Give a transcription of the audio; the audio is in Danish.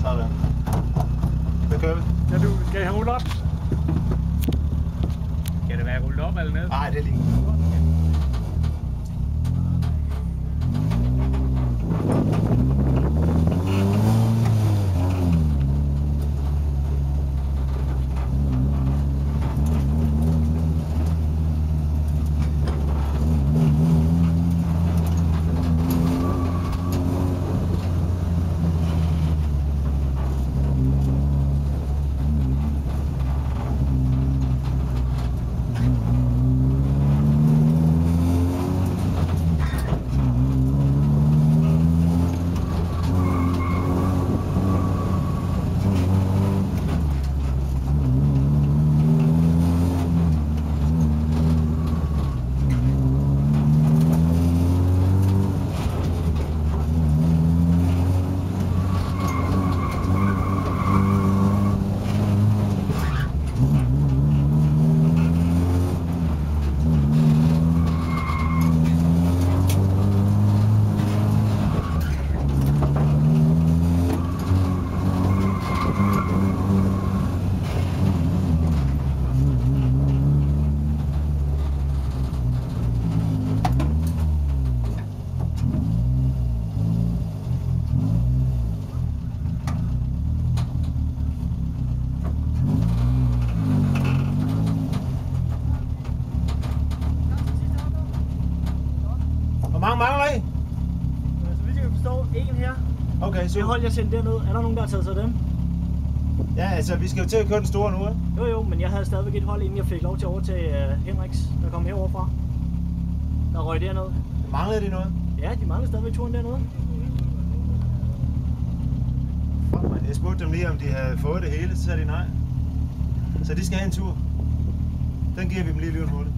Sådan. Så kører vi. Skal jeg have rullet op? Skal det være rullet op eller ned? Nej, det er lige. Hvor mange mangler I? Så vidt jeg kan forstå, en her. Okay, Det super. hold jeg sendt derned. Er der nogen, der har taget sig af dem? Ja, altså vi skal jo til at køre den store nu, ikke? Jo, men jeg havde stadigvæk et hold, inden jeg fik lov til at overtage Henriks, der kom herovre fra. Der røg derned. Manglede de noget? Ja, de mangler stadigvæk turen dernede. Fuck man, jeg spurgte dem lige, om de havde fået det hele, så sagde de nej. Så de skal have en tur. Den giver vi dem lige hurtigt.